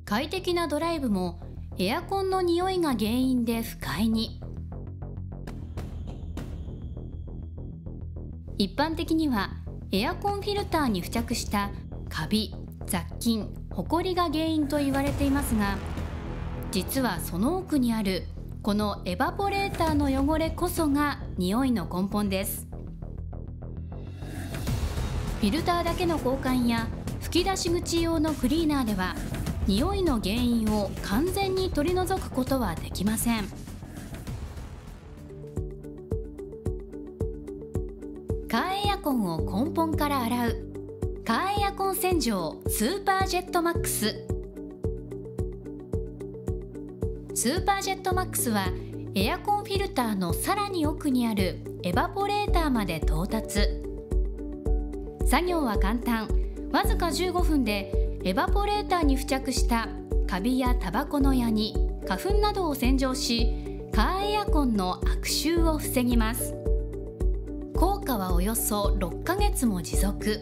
快適なドライブもエアコンの匂いが原因で不快に。一般的にはエアコンフィルターに付着したカビ、雑菌、ホコリが原因と言われていますが、実はその奥にあるこのエバポレーターの汚れこそが匂いの根本です。フィルターだけの交換や吹き出し口用のクリーナーでは匂いの原因を完全に取り除くことはできません。カーエアコンを根本から洗うカーエアコン洗浄スーパージェットマックス。スーパージェットマックスはエアコンフィルターのさらに奥にあるエバポレーターまで到達。作業は簡単。わずか15分でエバポレーターに付着したカビやタバコのヤニ、花粉などを洗浄し、カーエアコンの悪臭を防ぎます。効果はおよそ6ヶ月も持続。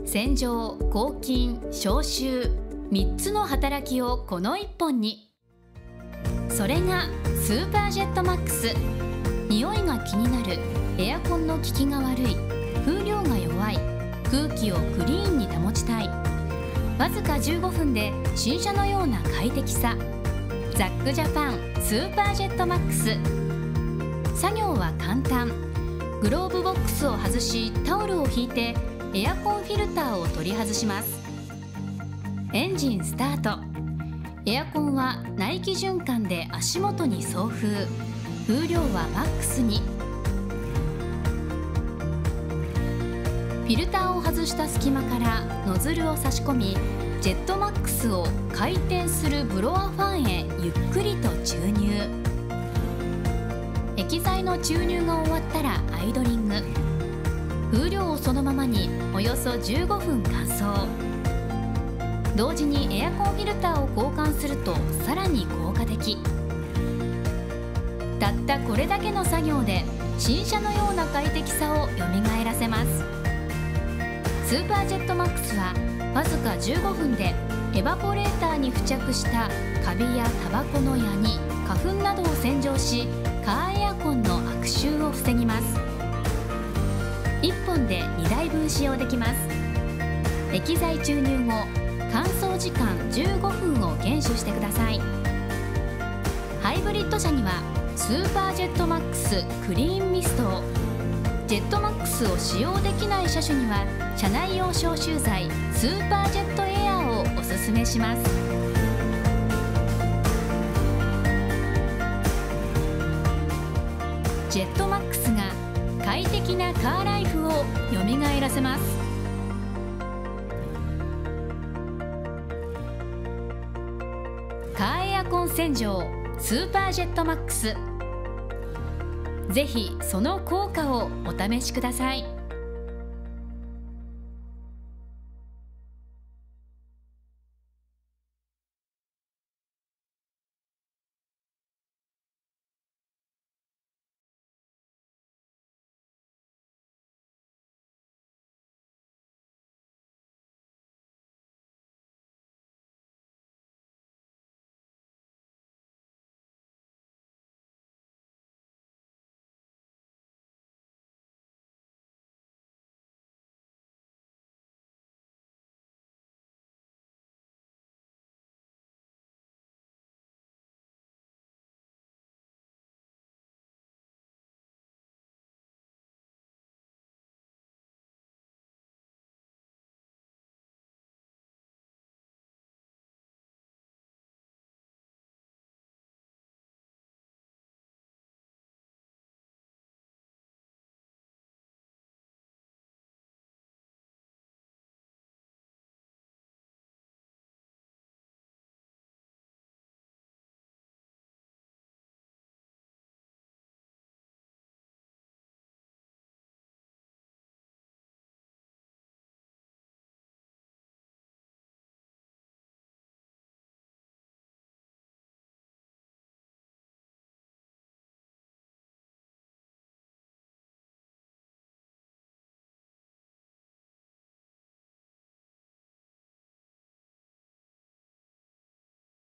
洗浄、抗菌、消臭、3つの働きをこの1本に。それがスーパージェットマックス。匂いが気になる、エアコンの効きが悪い、風量が弱い、空気をクリーンに保ちたい。わずか15分で新車のような快適さ。ザックジャパンスーパージェットマックス。作業は簡単。グローブボックスを外しタオルを引いてエアコンフィルターを取り外します。エンジンスタート。エアコンは内気循環で足元に送風。風量はマックスに。フィルターを外した隙間からノズルを差し込み、ジェットマックスを回転するブロアファンへゆっくりと注入。液剤の注入が終わったらアイドリング。風量をそのままにおよそ15分乾燥。同時にエアコンフィルターを交換するとさらに効果的。たったこれだけの作業で新車のような快適さをよみがえらせます。スーパージェットマックスはわずか15分でエバポレーターに付着したカビやタバコのヤニ、花粉などを洗浄し、カーエアコンの悪臭を防ぎます。1本で2台分使用できます。液剤注入後、乾燥時間15分を厳守してください。ハイブリッド車にはスーパージェットマックスクリーンミストを、ジェットマックスを使用できない車種には車内用消臭剤スーパージェットエアーをおすすめします。ジェットマックスが快適なカーライフをよみがえらせます。カーエアコン洗浄スーパージェットマックス。ぜひその効果をお試しください。